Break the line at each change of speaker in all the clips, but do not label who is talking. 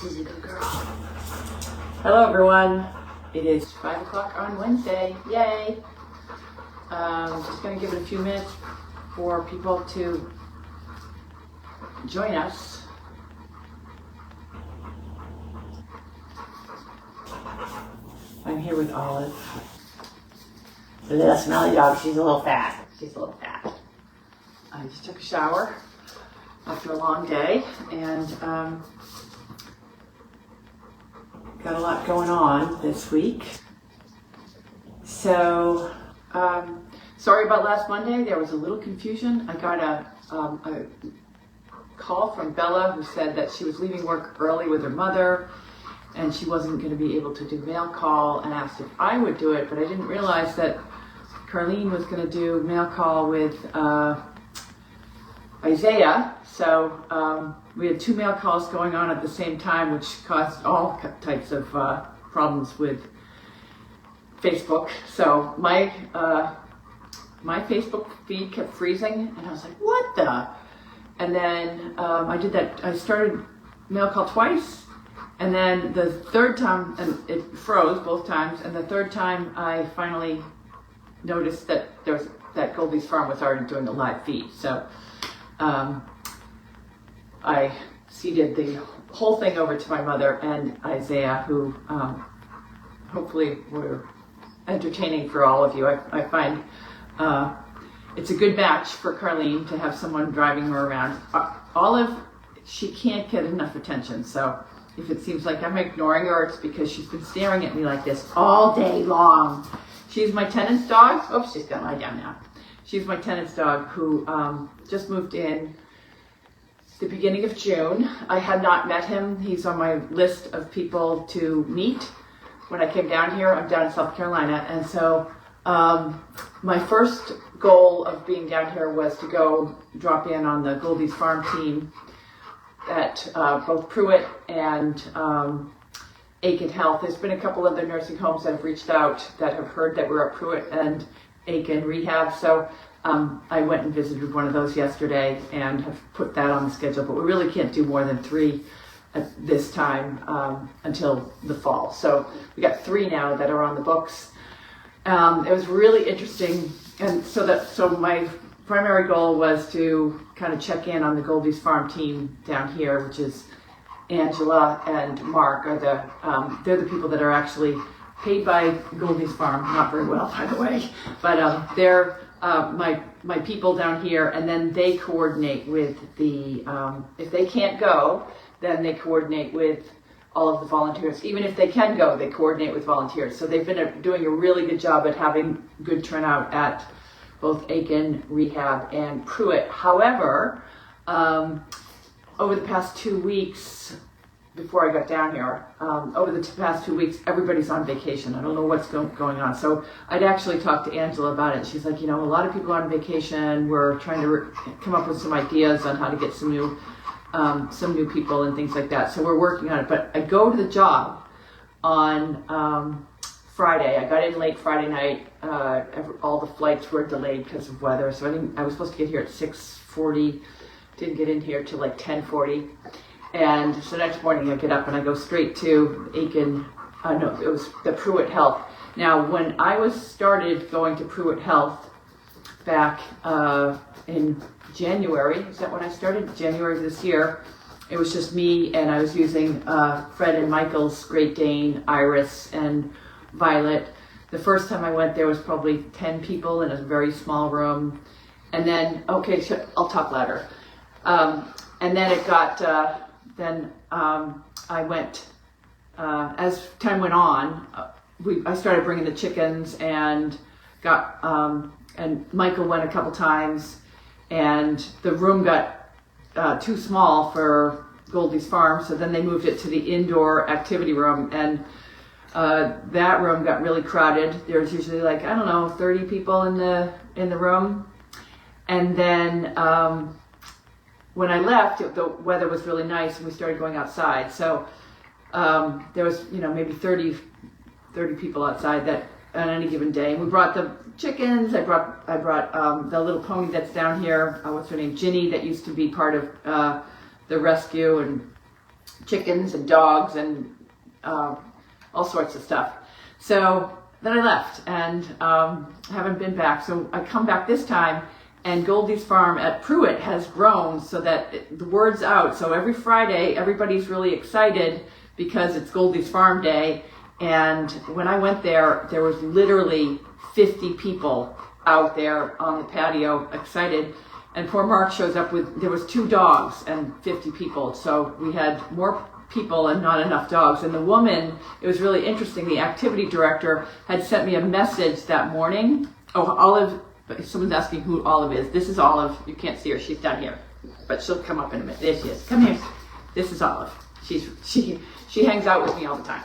She's a good girl. Hello everyone. It is 5 o'clock on Wednesday. Yay! Just going to give it a few minutes for people to join us. I'm here with Olive. The little smelly dog. She's a little fat. I just took a shower after a long day and got a lot going on this week. So, sorry about last Monday. There was a little confusion. I got a call from Bella who said that she was leaving work early with her mother and she wasn't going to be able to do mail call, and asked if I would do it, but I didn't realize that Carlene was going to do mail call with Isaiah. So we had two mail calls going on at the same time, which caused all types of problems with Facebook. So my Facebook feed kept freezing, and I was like, what the? And then I did that. I started mail call twice, and then the third time, and it froze both times, and the third time I finally noticed that that Goldy's farm was already doing a live feed. So I ceded the whole thing over to my mother and Isaiah, who hopefully were entertaining for all of you. I find it's a good match for Carlene to have someone driving her around. Olive, she can't get enough attention, so if it seems like I'm ignoring her, it's because she's been staring at me like this all day long. She's my tenant's dog. Oh, she's gonna lie down now. She's my tenant's dog who just moved in the beginning of June. I had not met him. He's on my list of people to meet when I came down here. I'm down in South Carolina, and so my first goal of being down here was to go drop in on the Goldy's farm team at both Pruitt and Aiken Health. There's been a couple other nursing homes that have reached out that have heard that we're at Pruitt and Aiken Rehab. So I went and visited one of those yesterday and have put that on the schedule, but we really can't do more than 3 at this time until the fall. So we got 3 now that are on the books. It was really interesting, and so my primary goal was to kind of check in on the Goldy's farm team down here, which is Angela and Mark are they're the people that are actually paid by Goldy's farm, not very well, by the way, but they're my people down here, and then they coordinate with the if they can't go, then they coordinate with all of the volunteers. Even if they can go, they coordinate with volunteers. So they've been doing a really good job at having good turnout at both Aiken Rehab and Pruitt. However, over the past 2 weeks, before I got down here, over the past 2 weeks, everybody's on vacation. I don't know what's going on. So I'd actually talked to Angela about it. She's like, a lot of people are on vacation. We're trying to come up with some ideas on how to get some new people and things like that. So we're working on it. But I go to the job on Friday. I got in late Friday night. All the flights were delayed because of weather. So I was supposed to get here at 6:40. Didn't get in here till like 10:40. And so next morning I get up and I go straight to Aiken, it was the Pruitt Health. Now, when I started going to Pruitt Health back in January, is that when I started? January of this year, it was just me, and I was using Fred and Michael's Great Dane, Iris, and Violet. The first time I went there was probably 10 people in a very small room. And then, I'll talk louder. And then it got... I went, as time went on, I started bringing the chickens and and Michael went a couple times, and the room got too small for Goldy's farm, so then they moved it to the indoor activity room, and that room got really crowded. There was usually 30 people in the room, and then when I left, the weather was really nice and we started going outside. So there was, maybe 30 people outside that on any given day. And we brought the chickens. I brought the little pony that's down here. What's her name? Ginny, that used to be part of the rescue, and chickens and dogs and all sorts of stuff. So then I left and haven't been back. So I come back this time, and Goldy's farm at Pruitt has grown so that the word's out. So every Friday, everybody's really excited because it's Goldy's Farm Day. And when I went there, there was literally 50 people out there on the patio, excited. And poor Mark shows up there was 2 dogs and 50 people. So we had more people and not enough dogs. And the woman, it was really interesting, the activity director had sent me a message that morning. Oh, Olive, someone's asking who Olive is. This is Olive. You can't see her, she's down here, but she'll come up in a minute. There she is. Come here. This is Olive. She hangs out with me all the time.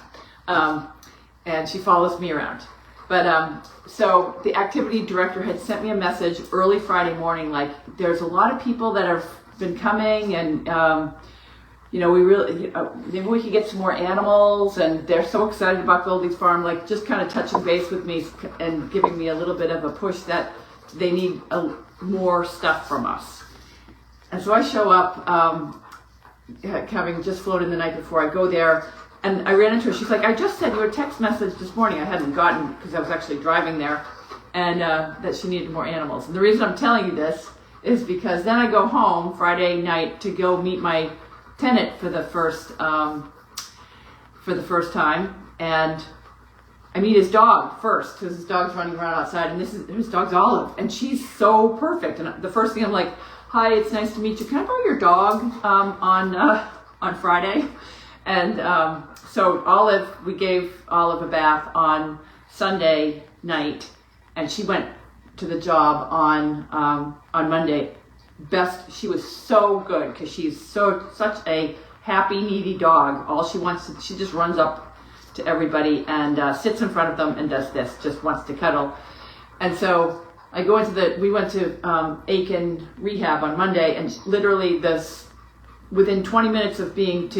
And she follows me around. But so the activity director had sent me a message early Friday morning, like, there's a lot of people that have been coming, and we really, maybe we could get some more animals, and they're so excited about Goldy's farm, like just kind of touching base with me and giving me a little bit of a push that they need more stuff from us. And so I show up, having just flown in the night before. I go there, and I ran into her. She's like, I just sent you a text message this morning. I hadn't gotten, because I was actually driving there, and that she needed more animals. And the reason I'm telling you this is because then I go home Friday night to go meet my tenant for the first time, and I meet his dog first, because his dog's running around outside, and his dog's Olive, and she's so perfect. And the first thing, I'm like, hi, it's nice to meet you. Can I borrow your dog on Friday? And so Olive, we gave Olive a bath on Sunday night, and she went to the job on Monday. She was so good, because she's such a happy, needy dog. All she wants to, she just runs up to everybody and sits in front of them and does this, just wants to cuddle. And so I go we went to Aiken rehab on Monday, and literally within 20 minutes of being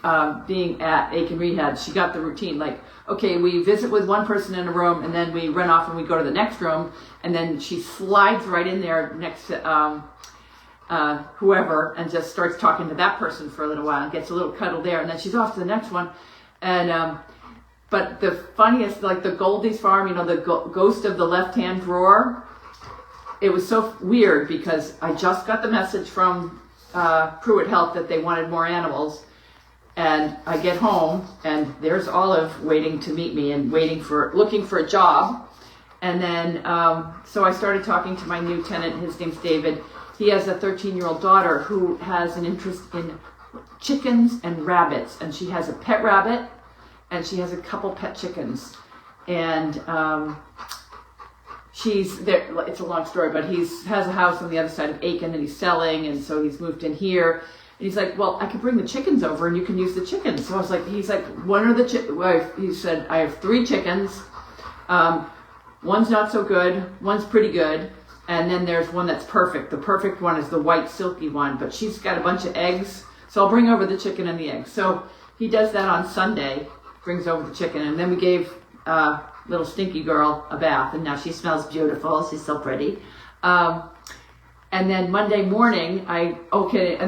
at Aiken rehab, she got the routine. Like, okay, we visit with one person in a room, and then we run off and we go to the next room, and then she slides right in there next to whoever, and just starts talking to that person for a little while and gets a little cuddle there, and then she's off to the next one. And but the funniest, like the Goldy's farm, the ghost of the left-hand drawer, it was so weird because I just got the message from Pruitt Health that they wanted more animals, and I get home and there's Olive waiting to meet me and looking for a job. And then so I started talking to my new tenant. His name's David. He has a 13-year-old daughter who has an interest in chickens and rabbits, and she has a pet rabbit and she has a couple pet chickens. And she's there. It's a long story, but has a house on the other side of Aiken that he's selling, and so he's moved in here. And he's like, well, I could bring the chickens over and you can use the chickens. So I was like, he's like, when are the chickens? He said, I have 3 chickens. One's not so good, one's pretty good, and then there's one that's perfect. The perfect one is the white silky one, but she's got a bunch of eggs, so I'll bring over the chicken and the eggs. So he does that on Sunday, brings over the chicken, and then we gave little stinky girl a bath, and now she smells beautiful. She's so pretty. And then Monday morning, and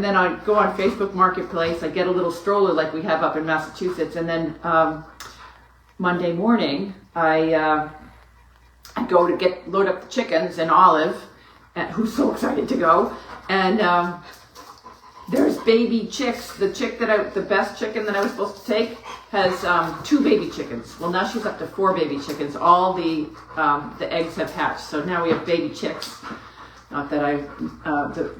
then I go on Facebook Marketplace. I get a little stroller like we have up in Massachusetts, and then Monday morning, I go to load up the chickens, and Olive, who's so excited to go, and there's baby chicks. The best chicken that I was supposed to take has 2 baby chickens. Well, now she's up to 4 baby chickens. All the eggs have hatched, so now we have baby chicks. Not that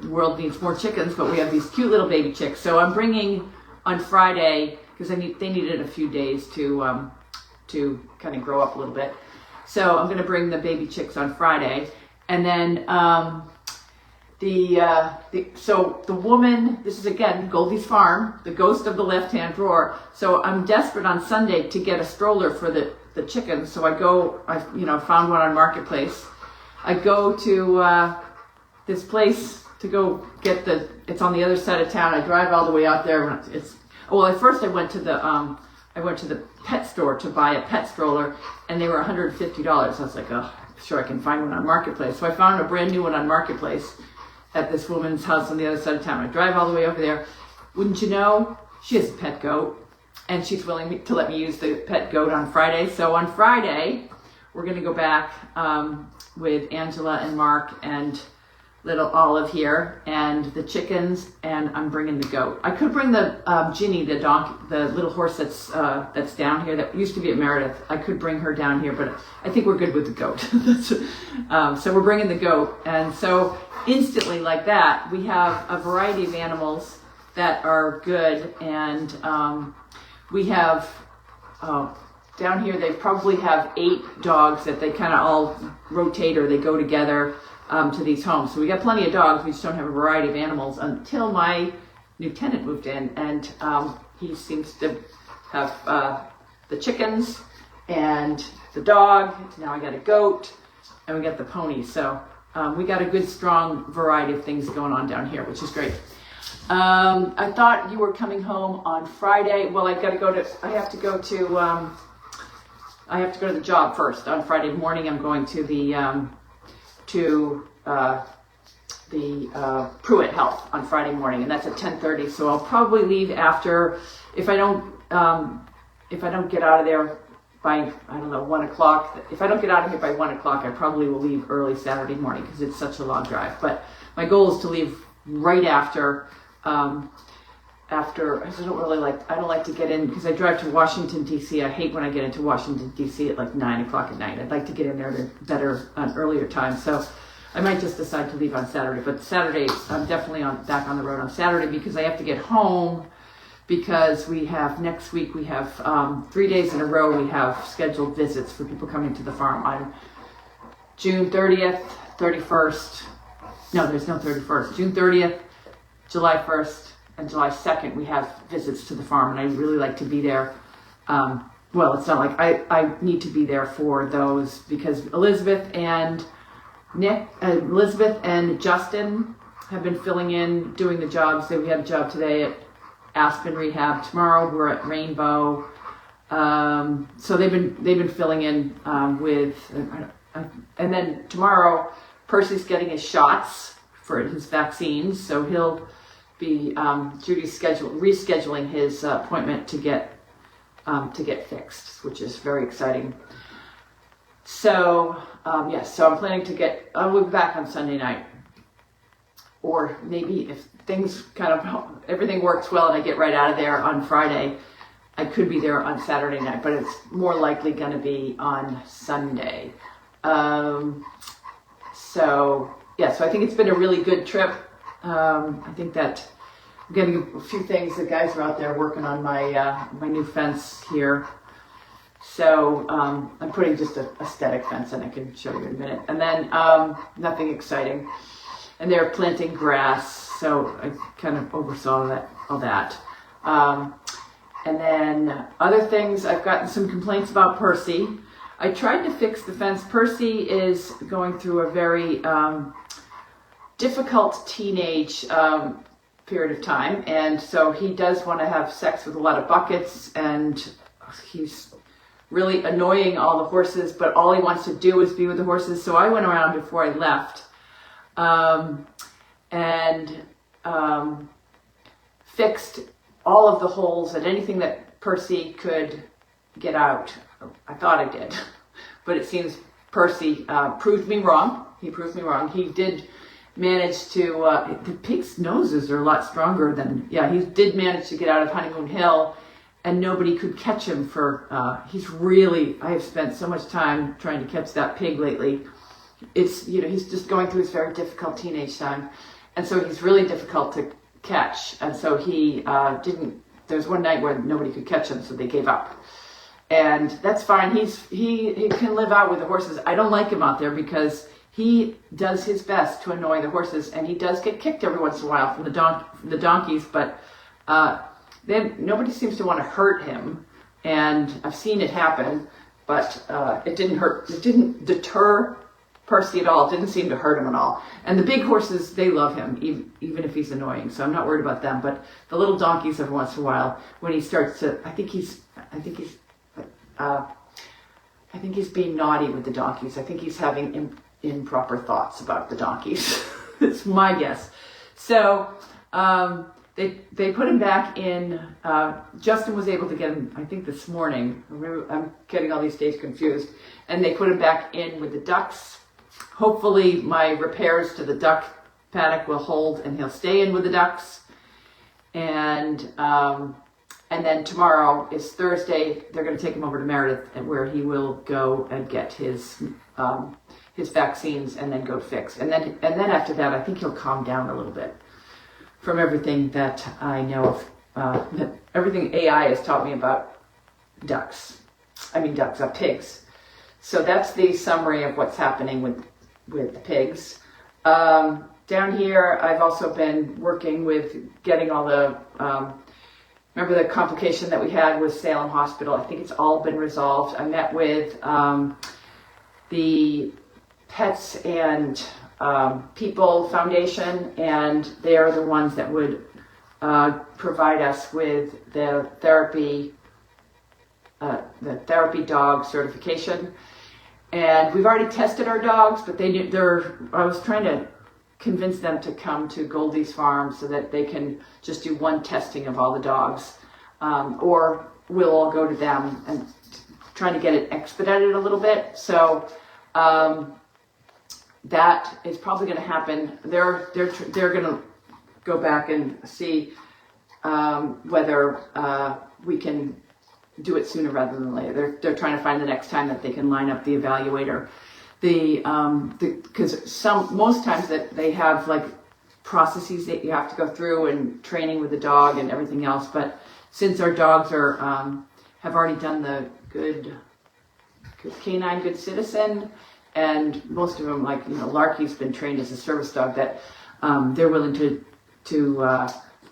the world needs more chickens, but we have these cute little baby chicks. So I'm bringing on Friday, because they needed a few days to kind of grow up a little bit. So I'm going to bring the baby chicks on Friday, and then so the woman. This is again Goldy's farm, the ghost of the left-hand drawer. So I'm desperate on Sunday to get a stroller for the chickens. So I found one on Marketplace. I go to this place to go get it's on the other side of town. I drive all the way out there. At first I went to the pet store to buy a pet stroller, and they were $150. I was like, oh, I'm sure I can find one on Marketplace. So I found a brand new one on Marketplace at this woman's house on the other side of town. I drive all the way over there. Wouldn't you know, she has a pet goat, and she's willing to let me use the pet goat on Friday. So on Friday, we're going to go back with Angela and Mark and little Olive here, and the chickens, and I'm bringing the goat. I could bring the Ginny, the donkey, the little horse that's down here that used to be at Meredith. I could bring her down here, but I think we're good with the goat. So we're bringing the goat, and so instantly like that, we have a variety of animals that are good, and we have down here they probably have 8 dogs that they kind of all rotate or they go together to these homes. So we got plenty of dogs, we just don't have a variety of animals until my new tenant moved in, and he seems to have the chickens and the dog. Now I got a goat and we got the pony. So we got a good strong variety of things going on down here, which is great. I thought you were coming home on Friday. Well, I have to go to the job first. On Friday morning I'm going to the Pruitt Health on Friday morning, and that's at 10:30. So I'll probably leave after, if I don't get out of there by, I don't know, 1 o'clock. If I don't get out of here by 1 o'clock, I probably will leave early Saturday morning because it's such a long drive. But my goal is to leave right after. I don't like to get in because I drive to Washington D.C. I hate when I get into Washington D.C. at like 9 o'clock at night. I'd like to get in there at an earlier time. So I might just decide to leave on Saturday, but Saturday I'm definitely back on the road on Saturday because I have to get home, because next week we have 3 days in a row we have scheduled visits for people coming to the farm on June 30th, 31st. No, there's no 31st. June 30th, July 1st, and July 2nd we have visits to the farm, and I really like to be there. Well, it's not like I need to be there for those because Elizabeth and Justin have been filling in, doing the jobs. We had a job today at Aspen Rehab. Tomorrow we're at Rainbow. So they've been filling in and then tomorrow Percy's getting his shots for his vaccines. So he'll be Judy's rescheduling his appointment to get fixed, which is very exciting. So, yes, so I'm planning I'll be back on Sunday night. Or maybe if things everything works well and I get right out of there on Friday, I could be there on Saturday night, but it's more likely going to be on Sunday. So I think it's been a really good trip. I think that I'm getting a few things. The guys are out there working on my new fence here. So I'm putting just a static fence, and I can show you in a minute. And then nothing exciting. And they're planting grass, so I kind of oversaw all that. And then other things, I've gotten some complaints about Percy. I tried to fix the fence. Percy is going through a very difficult teenage period of time, and so he does want to have sex with a lot of buckets, and he's really annoying all the horses, but all he wants to do is be with the horses. So I went around before I left and fixed all of the holes and anything that Percy could get out. I thought I did, but it seems Percy proved me wrong. He proved me wrong. He did manage to, the pig's noses are a lot stronger than, he did manage to get out of Honeymoon Hill, and nobody could catch him I have spent so much time trying to catch that pig lately. It's, he's just going through his very difficult teenage time. And so he's really difficult to catch. And so he there's one night where nobody could catch him, so they gave up. And that's fine. He can live out with the horses. I don't like him out there because he does his best to annoy the horses, and he does get kicked every once in a while from the donkeys, but nobody seems to want to hurt him, and I've seen it happen, but it didn't deter Percy at all. It didn't seem to hurt him at all. And the big horses, they love him, even if he's annoying, so I'm not worried about them. But the little donkeys, every once in a while, when he starts to, I think he's being naughty with the donkeys. I think he's having improper thoughts about the donkeys. It's my guess. So they put him back in. Justin was able to get him, I think, this morning. I'm getting all these days confused. And they put him back in with the ducks. Hopefully my repairs to the duck paddock will hold and he'll stay in with the ducks. And then tomorrow is Thursday. They're going to take him over to Meredith, where he will go and get his vaccines and then go fix. And then after that, I think he'll calm down a little bit from everything that I know of, everything AI has taught me about pigs. So that's the summary of what's happening with the pigs. Down here, I've also been working with getting all the, remember the complication that we had with Salem Hospital? I think it's all been resolved. I met with the Pets and People Foundation, and they are the ones that would provide us with the therapy dog certification. And we've already tested our dogs, but I was trying to convince them to come to Goldy's farm so that they can just do one testing of all the dogs, or we'll all go to them and trying to get it expedited a little bit. So that is probably going to happen. They're going to go back and see whether we can do it sooner rather than later. They're trying to find the next time that they can line up the evaluator. Because most times that they have like processes that you have to go through and training with the dog and everything else. But since our dogs are have already done the good canine, good citizen, and most of them, like Larky's been trained as a service dog, that they're willing to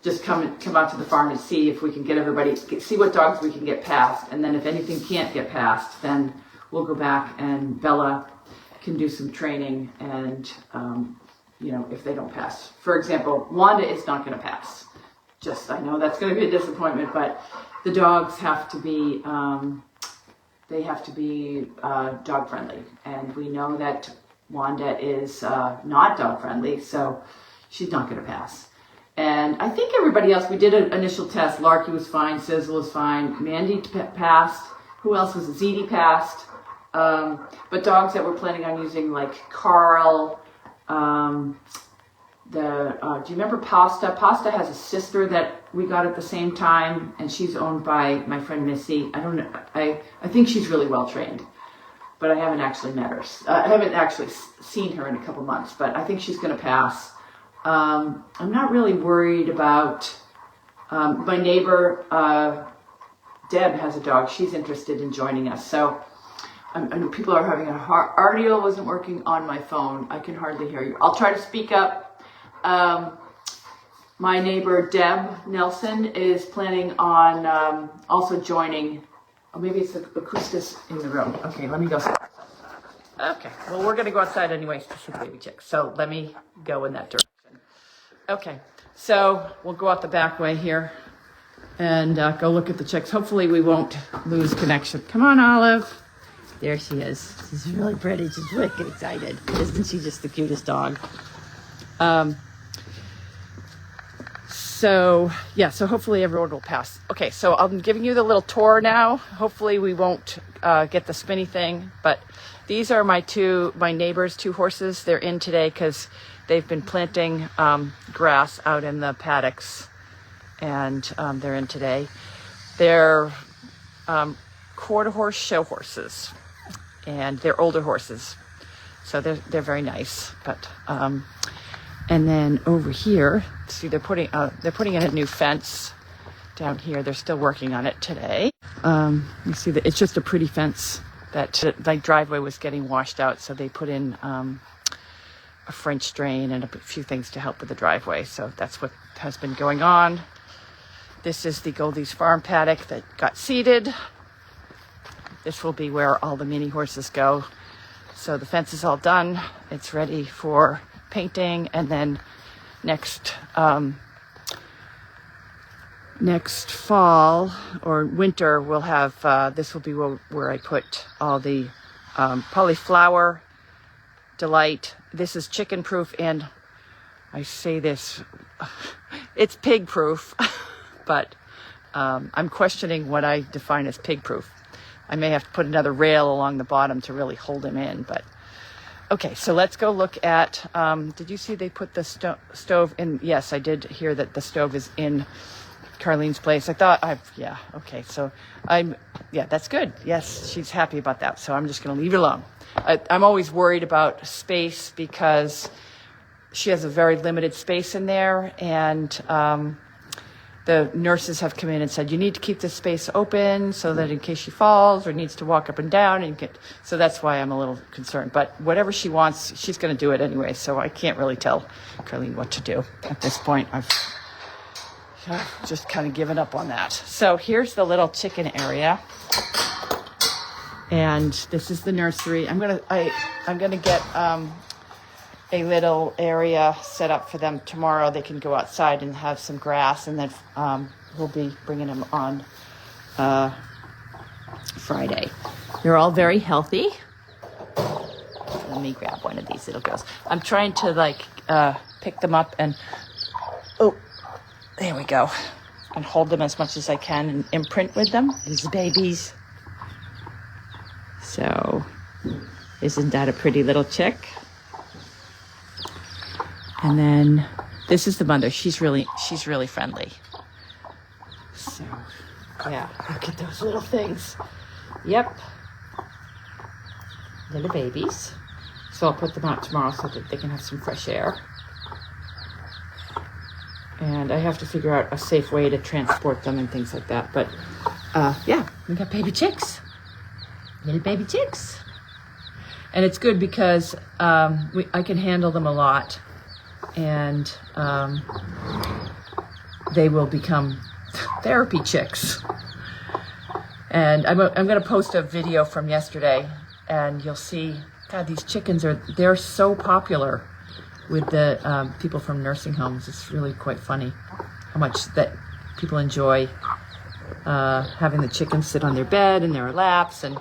just come out to the farm and see if we can get everybody, see what dogs we can get past, and then if anything can't get past, then we'll go back and Bella can do some training, and if they don't pass. For example, Wanda is not going to pass. I know that's going to be a disappointment, but the dogs have to be dog friendly, and we know that Wanda is not dog friendly, so she's not going to pass. And I think everybody else, we did an initial test. Larky was fine, Sizzle was fine, Mandy passed. Who else was it? Zeddy passed. But dogs that we're planning on using, like Carl, do you remember Pasta? Pasta has a sister that we got at the same time, and she's owned by my friend Missy. I don't know. I think she's really well trained, but I haven't actually met her. I haven't actually seen her in a couple months, but I think she's going to pass. I'm not really worried about my neighbor. Deb has a dog. She's interested in joining us. So I know people are having a hard... Audio wasn't working on my phone. I can hardly hear you. I'll try to speak up. My neighbor Deb Nelson is planning on also joining. Oh, maybe it's the acoustics in the room. Okay, let me go. Okay, well, we're going to go outside anyways to see the baby chicks. So let me go in that direction. Okay, so we'll go out the back way here and go look at the chicks. Hopefully we won't lose connection. Come on, Olive. There she is. She's really pretty. She's wicked excited. Isn't she just the cutest dog? So hopefully everyone will pass. Okay, so I'm giving you the little tour now. Hopefully we won't get the spinny thing, but these are my neighbors' two horses. They're in today because they've been planting grass out in the paddocks, and they're in today. They're quarter horse show horses, and they're older horses, so they're very nice. But and then over here, see, they're putting in a new fence down here. They're still working on it today. You see that it's just a pretty fence. That the driveway was getting washed out, so they put in a French drain and a few things to help with the driveway. So that's what has been going on. This is the Goldy's farm paddock that got seeded. This will be where all the mini horses go. So the fence is all done. It's ready for painting, and then next fall or winter we'll have this will be where I put all the Polyflower Delight. This is chicken proof, and I say this it's pig proof, but I'm questioning what I define as pig proof. I may have to put another rail along the bottom to really hold him in, but okay, so let's go look at, did you see they put the stove in? Yes, I did hear that the stove is in Carlene's place. Okay, so that's good. Yes, she's happy about that, so I'm just going to leave it alone. I'm always worried about space because she has a very limited space in there, and the nurses have come in and said, you need to keep this space open so that in case she falls or needs to walk up and down, so that's why I'm a little concerned. But whatever she wants, she's going to do it anyway, so I can't really tell Carlene what to do at this point. I've just kind of given up on that. So here's the little chicken area, and this is the nursery. I'm gonna get a little area set up for them tomorrow. They can go outside and have some grass, and then we'll be bringing them on Friday. They're all very healthy. Let me grab one of these little girls. I'm trying to pick them up and there we go, and hold them as much as I can and imprint with them. These babies. So isn't that a pretty little chick? And then this is the mother. She's really friendly. So yeah, look at those little things. Yep. Little babies. So I'll put them out tomorrow so that they can have some fresh air. And I have to figure out a safe way to transport them and things like that. But we got baby chicks. Little baby chicks. And it's good because I can handle them a lot. And they will become therapy chicks. And I'm going to post a video from yesterday, and you'll see, God, these chickens they're so popular with the people from nursing homes. It's really quite funny how much that people enjoy having the chickens sit on their bed and their laps, and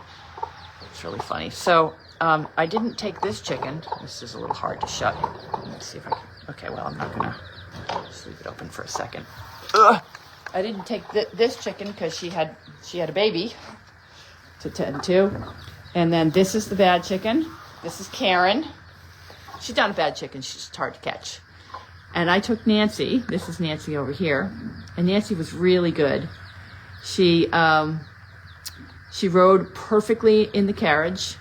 it's really funny. So I didn't take this chicken. This is a little hard to shut. Let me see if I can. Okay, well, I'm not gonna just leave it open for a second. Ugh. I didn't take this chicken because she had a baby to tend to. And then this is the bad chicken. This is Karen. She's not a bad chicken. She's just hard to catch. And I took Nancy. This is Nancy over here. And Nancy was really good. She rode perfectly in the carriage.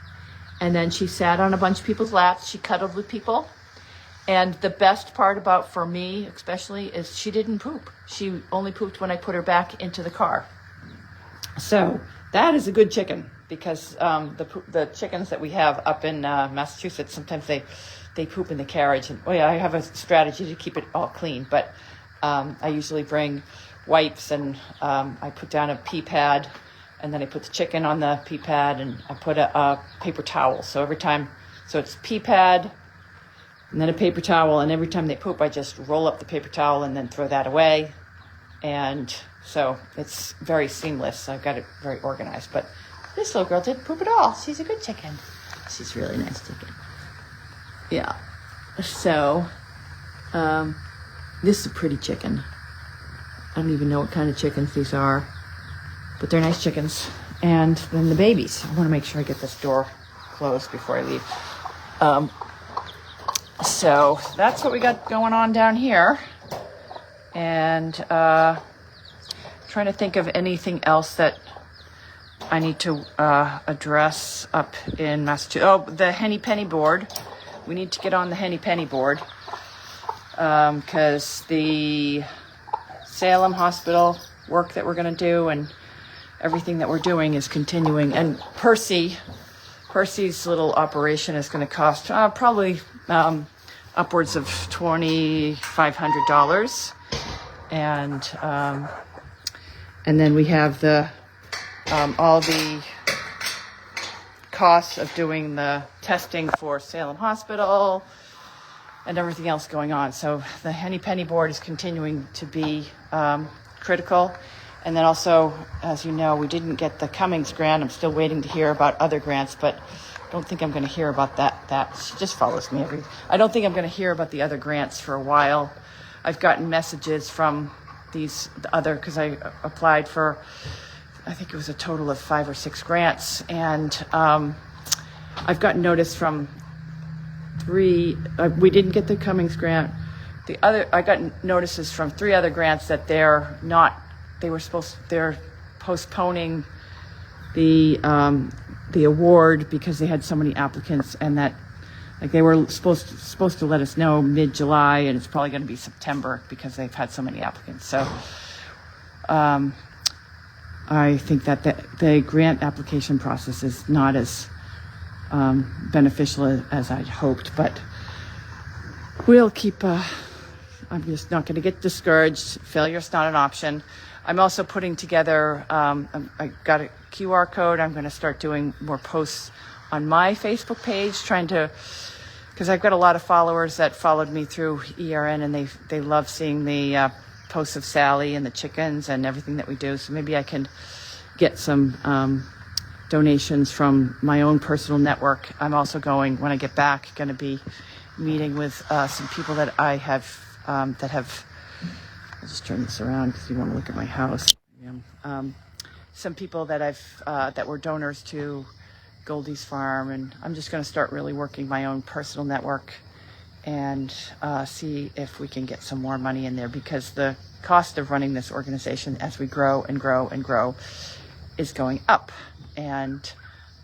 And then she sat on a bunch of people's laps. She cuddled with people. And the best part for me especially is she didn't poop. She only pooped when I put her back into the car. So that is a good chicken, because the chickens that we have up in Massachusetts, sometimes they poop in the carriage. And I have a strategy to keep it all clean, but I usually bring wipes, and I put down a pee pad, and then I put the chicken on the pee pad, and I put a paper towel. So it's pee pad, and then a paper towel, and every time they poop, I just roll up the paper towel and then throw that away. And so it's very seamless. I've got it very organized. But this little girl didn't poop at all. She's a good chicken. She's a really nice chicken. Yeah. So this is a pretty chicken. I don't even know what kind of chickens these are, but they're nice chickens. And then the babies. I want to make sure I get this door closed before I leave. So that's what we got going on down here. And trying to think of anything else that I need to address up in Massachusetts. Oh, the Henny Penny board. We need to get on the Henny Penny board because the Salem Hospital work that we're going to do and everything that we're doing is continuing. And Percy's little operation is going to cost probably upwards of $2,500. And then we have all the costs of doing the testing for Salem Hospital and everything else going on. So the Henny Penny board is continuing to be critical. And then also, as you know, we didn't get the Cummings grant. I'm still waiting to hear about other grants, but I don't think I'm going to hear about that. She just follows me I don't think I'm going to hear about the other grants for a while. I've gotten messages from these other, because I applied for, I think it was a total of 5 or 6 grants, and I've gotten notice from 3. We didn't get the Cummings grant. I got notices from 3 other grants that they're postponing the award because they had so many applicants, and that like they were supposed to let us know mid-July, and it's probably going to be September because they've had so many applicants. So I think that the grant application process is not as beneficial as I'd hoped, but we'll keep. I'm just not going to get discouraged. Failure's not an option. I'm also putting together, I got a QR code. I'm going to start doing more posts on my Facebook page, because I've got a lot of followers that followed me through ERN, and they love seeing the posts of Sally and the chickens and everything that we do. So maybe I can get some donations from my own personal network. I'm also when I get back, going to be meeting with some people that I have, I'll just turn this around because you want to look at my house. Some people that were donors to Goldy's farm, and I'm just going to start really working my own personal network and see if we can get some more money in there, because the cost of running this organization as we grow and grow and grow is going up. And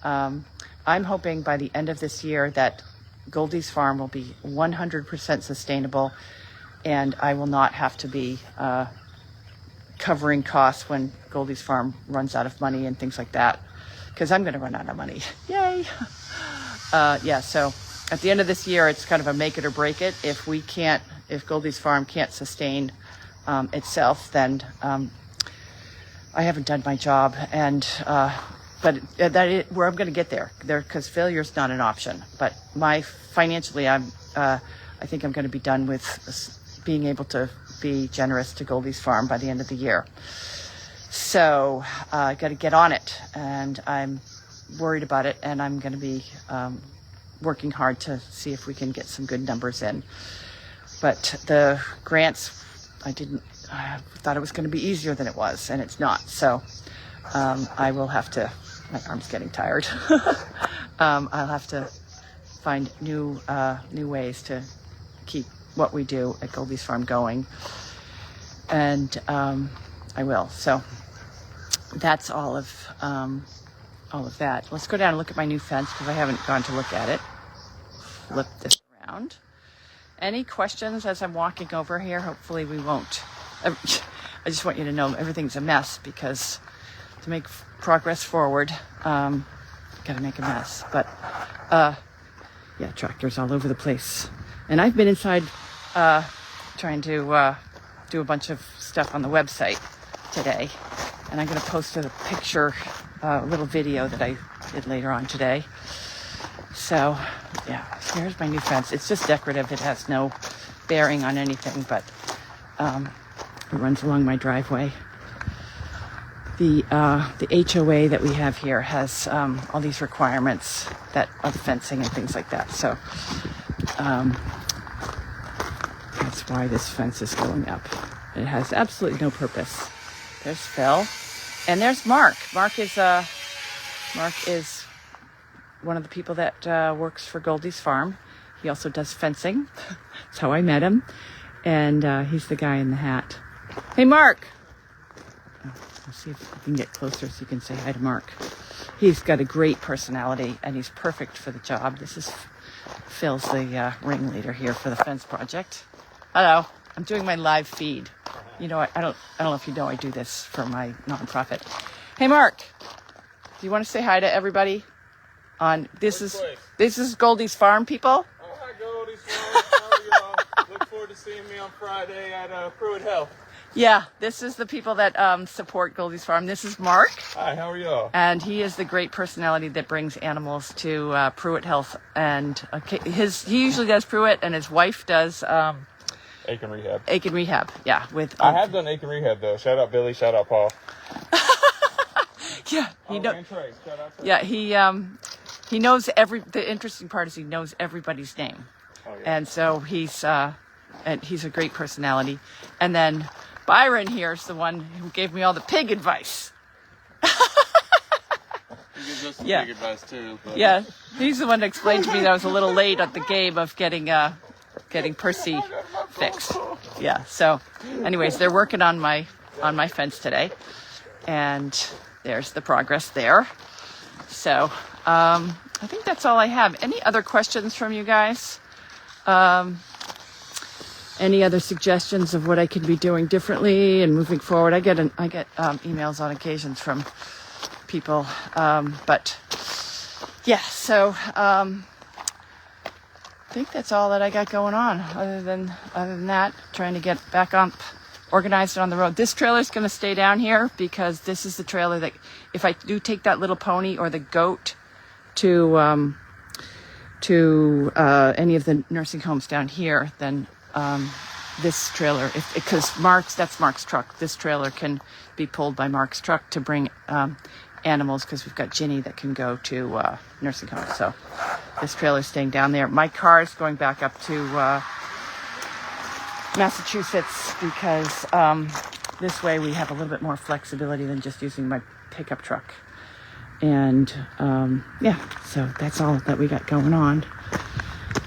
I'm hoping by the end of this year that Goldy's farm will be 100% sustainable, and I will not have to be covering costs when Goldy's farm runs out of money and things like that, because I'm going to run out of money. Yay! So at the end of this year, it's kind of a make it or break it. If Goldy's farm can't sustain itself, then I haven't done my job. And but where I'm going to get there, because failure is not an option. But financially, I think I'm going to be done with being able to be generous to Goldy's farm by the end of the year. So I got to get on it, and I'm worried about it, and I'm going to be working hard to see if we can get some good numbers in. But the grants, I thought it was going to be easier than it was, and it's not. So I will have to. My arm's getting tired. I'll have to find new ways to keep what we do at Goldy's farm going, and I will. So that's all of that. Let's go down and look at my new fence, because I haven't gone to look at it. Flip this around. Any questions as I'm walking over here? Hopefully we won't. I just want you to know everything's a mess, because to make progress forward, got to make a mess. But yeah, tractors all over the place. And I've been inside trying to do a bunch of stuff on the website today. And I'm going to post a picture, a little video that I did later on today. So yeah, here's my new fence. It's just decorative. It has no bearing on anything, but it runs along my driveway. The HOA that we have here has all these requirements of fencing and things like that. So that's why this fence is going up. It has absolutely no purpose. There's Phil, and there's Mark. Mark is one of the people that works for Goldy's farm. He also does fencing. That's how I met him, and he's the guy in the hat. Hey, Mark. Let's see if we can get closer so you can say hi to Mark. He's got a great personality, and he's perfect for the job. This is Phil's the ringleader here for the fence project. Hello. I'm doing my live feed. You know, I don't know if you know I do this for my nonprofit. Hey, Mark. Do you want to say hi to everybody? This is Goldy's farm, people.
Oh, hi, Goldy's farm. How are y'all? Look forward to seeing me on Friday at Pruitt Health.
Yeah, this is the people that support Goldy's farm. This is Mark.
Hi, how are y'all?
And he is the great personality that brings animals to Pruitt Health. And he usually does Pruitt, and his wife does
Aiken Rehab.
Aiken Rehab, yeah.
I have done Aiken Rehab though. Shout out Billy. Shout out Paul.
Yeah,
and Trey. Shout out Trey.
Yeah, he knows the interesting part is he knows everybody's name.
Oh, yeah.
And so he's
and he's a great personality. And then Byron here is the one who gave me all the pig advice.
He gives us some
Yeah.
big advice too. But.
Yeah, he's the one that explained to me that I was a little late at the game of getting Percy fixed. Yeah. So, anyways, they're working on my fence today, and there's the progress there. So, I think that's all I have. Any other questions from you guys? Any other suggestions of what I could be doing differently and moving forward? I get emails on occasions from people, but yeah. So I think that's all that I got going on. Other than that, trying to get back on, organized on the road. This trailer is going to stay down here because this is the trailer that, if I do take that little pony or the goat to any of the nursing homes down here, then this trailer, because that's Mark's truck. This trailer can be pulled by Mark's truck to bring animals, because we've got Ginny that can go to nursing homes. So this trailer's staying down there. My car is going back up to Massachusetts because this way we have a little bit more flexibility than just using my pickup truck. And yeah, so that's all that we got going on.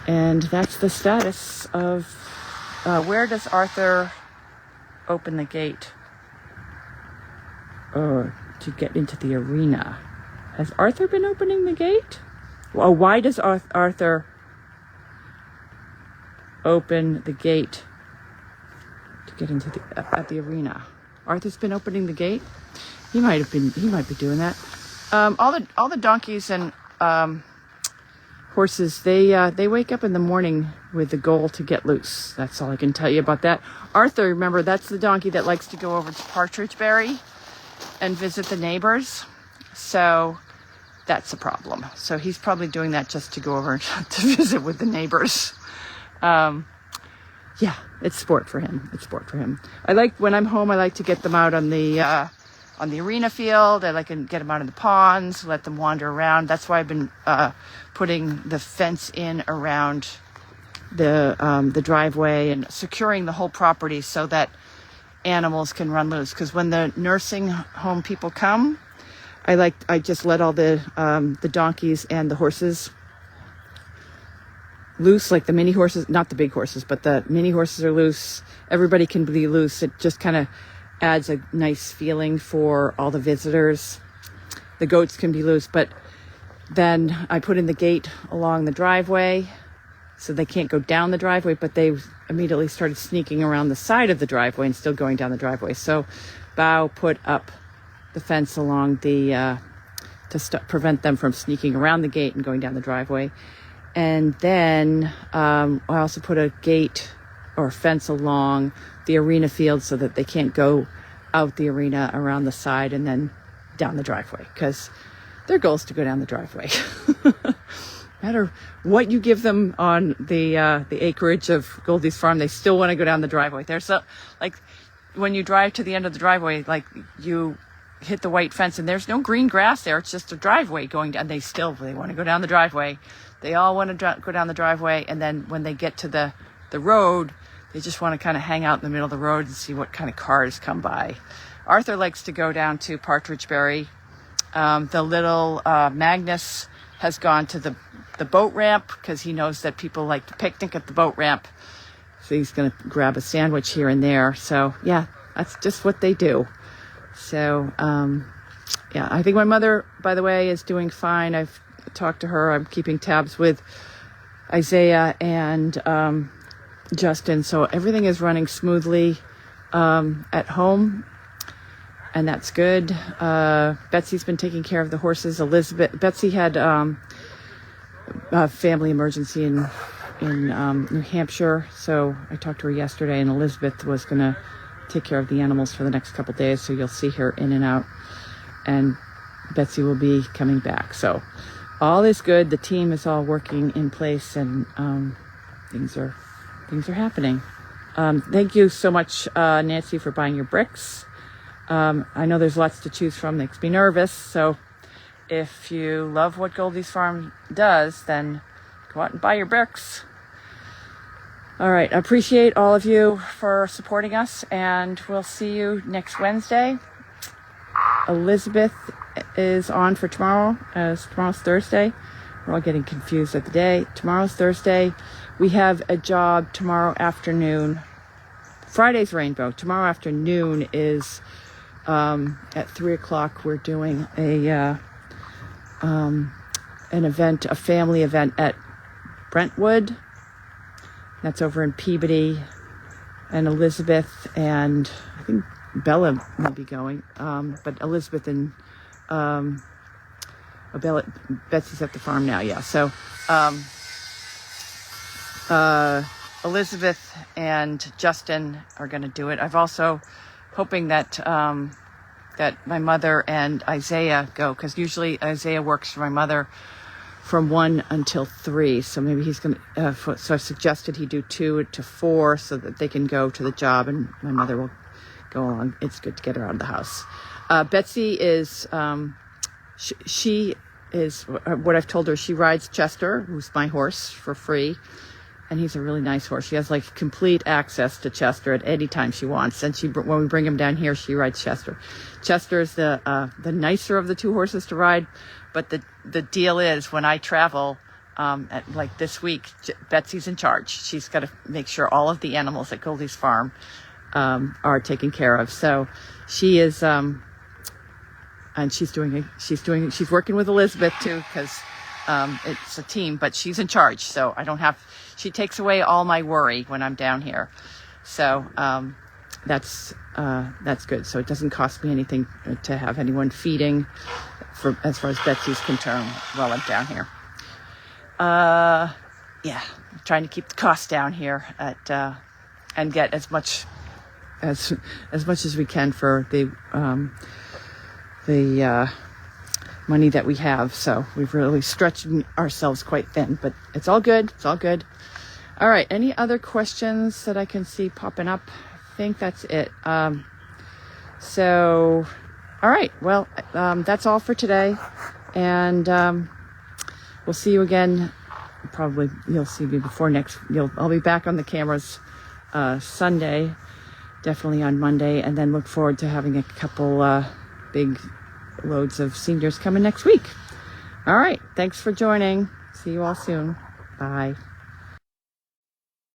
And that's the status of where does Arthur open the gate to get into the arena? Has Arthur been opening the gate? Well, why does Arthur open the gate to get into at the arena? Arthur's been opening the gate. He might be doing that. All the donkeys and horses, they wake up in the morning with the goal to get loose. That's all I can tell you about that. Arthur, remember, that's the donkey that likes to go over to Partridgeberry and visit the neighbors. So that's a problem. So he's probably doing that just to go over to visit with the neighbors. Yeah, it's sport for him. When I'm home, I like to get them out on the arena field. I like to get them out in the ponds, let them wander around. That's why I've been putting the fence in around the driveway and securing the whole property so that animals can run loose. Because when the nursing home people come, I just let all the donkeys and the horses loose, like the mini horses, not the big horses, but the mini horses are loose. Everybody can be loose. It just kind of adds a nice feeling for all the visitors. The goats can be loose, but then I put in the gate along the driveway so they can't go down the driveway, but they immediately started sneaking around the side of the driveway and still going down the driveway. So Bao put up the fence along to prevent them from sneaking around the gate and going down the driveway. And then I also put a gate or fence along the arena field so that they can't go out the arena around the side and then down the driveway, because their goal is to go down the driveway. No matter what you give them on the acreage of Goldy's farm, they still want to go down the driveway. There's like when you drive to the end of the driveway, like you hit the white fence and there's no green grass there. It's just a driveway going down. They want to go down the driveway. They all want to go down the driveway, and then when they get to the road, they just want to kind of hang out in the middle of the road and see what kind of cars come by. Arthur likes to go down to Partridgeberry. The little Magnus has gone to the boat ramp because he knows that people like to picnic at the boat ramp. So he's going to grab a sandwich here and there. So yeah, that's just what they do. So yeah, I think my mother, by the way, is doing fine. I've talked to her. I'm keeping tabs with Isaiah and Justin. So everything is running smoothly at home. And that's good. Betsy's been taking care of the horses. Betsy had a family emergency in New Hampshire. So I talked to her yesterday, and Elizabeth was going to take care of the animals for the next couple of days. So you'll see her in and out. And Betsy will be coming back. So all is good. The team is all working in place, and things are happening. Thank you so much, Nancy, for buying your bricks. I know there's lots to choose from. Makes me nervous. So if you love what Goldy's Farm does, then go out and buy your bricks. All right. I appreciate all of you for supporting us, and we'll see you next Wednesday. Elizabeth is on for tomorrow, as tomorrow's Thursday. We're all getting confused at the day. Tomorrow's Thursday. We have a job tomorrow afternoon. Friday's Rainbow. Tomorrow afternoon is at 3:00. We're doing an event, a family event at Brentwood. That's over in Peabody. And Elizabeth and I think Bella will be going. But Elizabeth and Betsy's at the farm now, yeah. So Elizabeth and Justin are going to do it. I've also hoping that that my mother and Isaiah go, because usually Isaiah works for my mother from 1 until 3. So maybe he's going to, so I suggested he do 2 to 4 so that they can go to the job and my mother will go along. It's good to get her out of the house. Betsy is, she is, what I've told her, she rides Chester, who's my horse, for free. And he's a really nice horse. She has like complete access to Chester at any time she wants. And when we bring him down here, she rides Chester. Chester is the nicer of the 2 horses to ride. But the deal is when I travel, like this week, Betsy's in charge. She's got to make sure all of the animals at Goldy's farm are taken care of. So she is, and she's working with Elizabeth too, because it's a team, but she's in charge. So she takes away all my worry when I'm down here. So that's good. So it doesn't cost me anything to have anyone feeding as far as Betsy's concerned while I'm down here. Yeah, I'm trying to keep the costs down here and get as much as we can for the money that we have. So we've really stretched ourselves quite thin, but it's all good. It's all good. All right. Any other questions that I can see popping up? I think that's it. So, all right. Well, that's all for today. And we'll see you again. Probably you'll see me before next. I'll be back on the cameras Sunday, definitely on Monday, and then look forward to having a couple big loads of seniors coming next week. All right. Thanks for joining. See you all soon. Bye.